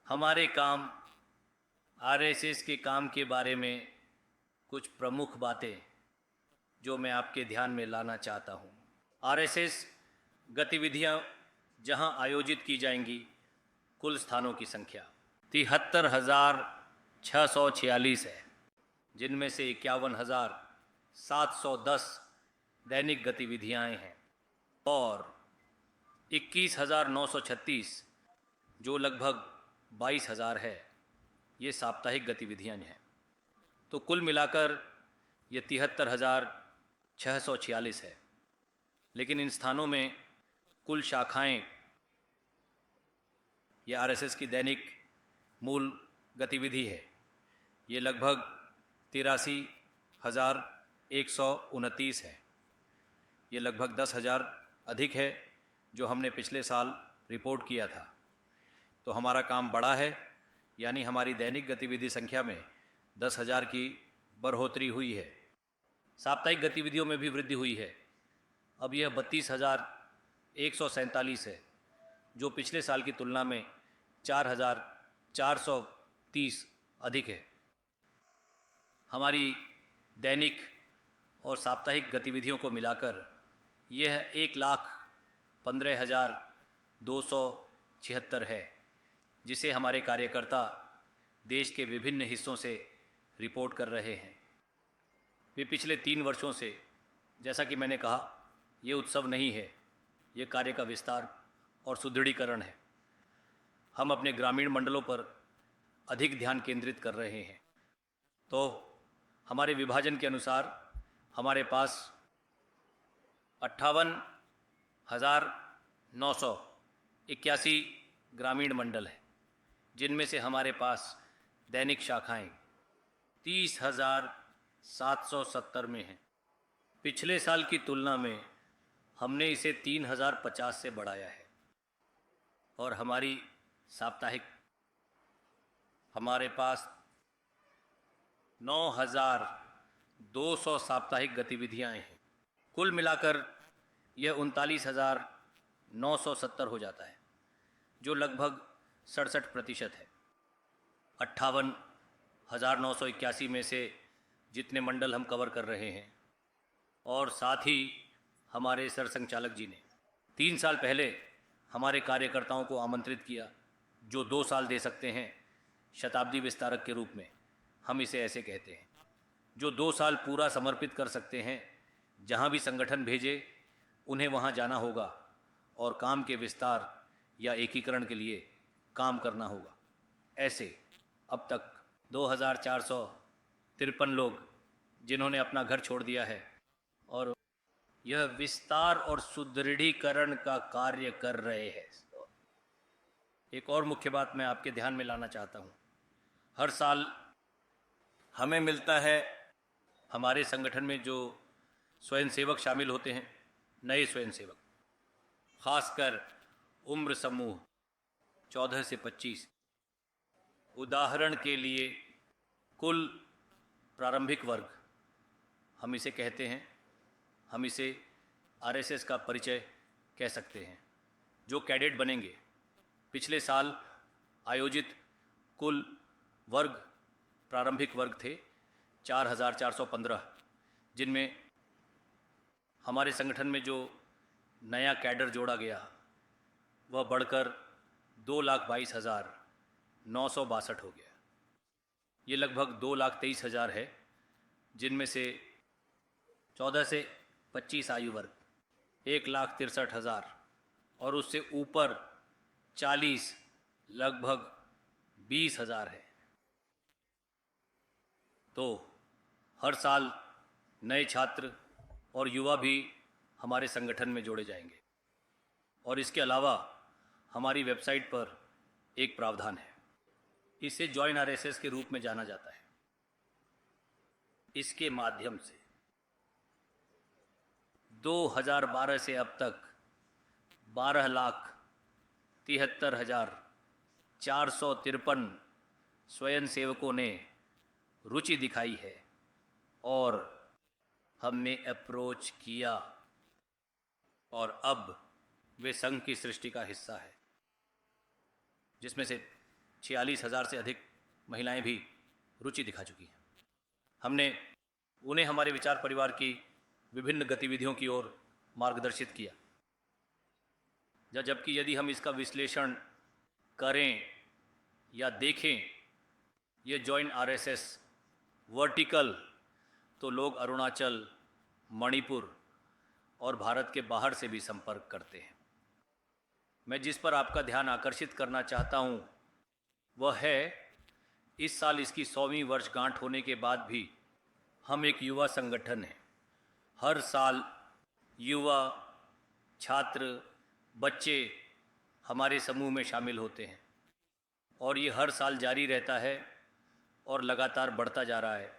हमारे काम आरएसएस के काम के बारे में कुछ प्रमुख बातें जो मैं आपके ध्यान में लाना चाहता हूँ। आरएसएस गतिविधियाँ जहाँ आयोजित की जाएंगी, कुल स्थानों की संख्या 73,646 है, जिनमें से 51,710 दैनिक गतिविधियाँ हैं और 21,936 जो लगभग 22,000 है, ये साप्ताहिक गतिविधियाँ हैं। तो कुल मिलाकर ये 73,646 है। लेकिन इन स्थानों में कुल शाखाएं, ये आरएसएस की दैनिक मूल गतिविधि है, ये लगभग 83,129 है। ये लगभग 10,000 अधिक है जो हमने पिछले साल रिपोर्ट किया था। तो हमारा काम बढ़ा है, यानी हमारी दैनिक गतिविधि संख्या में 10,000 की बढ़ोतरी हुई है। साप्ताहिक गतिविधियों में भी वृद्धि हुई है। अब यह 32,147 है, जो पिछले साल की तुलना में 4,430 अधिक है। हमारी दैनिक और साप्ताहिक गतिविधियों को मिलाकर यह 1,15,276 है, जिसे हमारे कार्यकर्ता देश के विभिन्न हिस्सों से रिपोर्ट कर रहे हैं। वे पिछले 3 वर्षों से, जैसा कि मैंने कहा, ये उत्सव नहीं है, ये कार्य का विस्तार और सुदृढ़ीकरण है। हम अपने ग्रामीण मंडलों पर अधिक ध्यान केंद्रित कर रहे हैं। तो हमारे विभाजन के अनुसार हमारे पास 58,981 ग्रामीण मंडल है, जिनमें से हमारे पास दैनिक शाखाएं 30,770 में हैं। पिछले साल की तुलना में हमने इसे 3,050 से बढ़ाया है और हमारी साप्ताहिक, हमारे पास 9,200 साप्ताहिक गतिविधियां हैं। कुल मिलाकर यह 39,970 हो जाता है, जो लगभग 67% है। 58,981 में से जितने मंडल हम कवर कर रहे हैं, और साथ ही हमारे सरसंघचालक जी ने 3 साल पहले हमारे कार्यकर्ताओं को आमंत्रित किया, जो 2 साल दे सकते हैं शताब्दी विस्तारक के रूप में, हम इसे ऐसे कहते हैं, जो 2 साल पूरा समर्पित कर सकते हैं। जहाँ भी संगठन भेजे उन्हें वहाँ जाना होगा और काम के विस्तार या एकीकरण के लिए काम करना होगा। ऐसे अब तक 2,453 लोग जिन्होंने अपना घर छोड़ दिया है और यह विस्तार और सुदृढ़ीकरण का कार्य कर रहे हैं। एक और मुख्य बात मैं आपके ध्यान में लाना चाहता हूँ। हर साल हमें मिलता है, हमारे संगठन में जो स्वयंसेवक शामिल होते हैं, नए स्वयंसेवक, खासकर उम्र समूह 14 से 25, उदाहरण के लिए कुल प्रारंभिक वर्ग हम इसे कहते हैं, हम इसे आरएसएस का परिचय कह सकते हैं, जो कैडेट बनेंगे। पिछले साल आयोजित कुल वर्ग, प्रारंभिक वर्ग थे 4,415, जिनमें हमारे संगठन में जो नया कैडर जोड़ा गया वह बढ़कर 2,22,962 हो गया। ये लगभग 2,23,000 है, जिनमें से 14 से 25 आयु वर्ग 1,63,000 और उससे ऊपर 40 लगभग 20,000 है। तो हर साल नए छात्र और युवा भी हमारे संगठन में जोड़े जाएंगे। और इसके अलावा हमारी वेबसाइट पर एक प्रावधान है, इसे जॉइन आरएसएस के रूप में जाना जाता है। इसके माध्यम से 2012 से अब तक 12,73,453 स्वयंसेवकों ने रुचि दिखाई है और हमने अप्रोच किया, और अब वे संघ की सृष्टि का हिस्सा है, जिसमें से 46,000 से अधिक महिलाएं भी रुचि दिखा चुकी हैं। हमने उन्हें हमारे विचार परिवार की विभिन्न गतिविधियों की ओर मार्गदर्शित किया। जबकि यदि हम इसका विश्लेषण करें या देखें, ये जॉइन आरएसएस वर्टिकल, तो लोग अरुणाचल, मणिपुर और भारत के बाहर से भी संपर्क करते हैं। मैं जिस पर आपका ध्यान आकर्षित करना चाहता हूँ वह है, इस साल इसकी 100वीं वर्षगांठ होने के बाद भी हम एक युवा संगठन हैं। हर साल युवा, छात्र, बच्चे हमारे समूह में शामिल होते हैं और ये हर साल जारी रहता है और लगातार बढ़ता जा रहा है।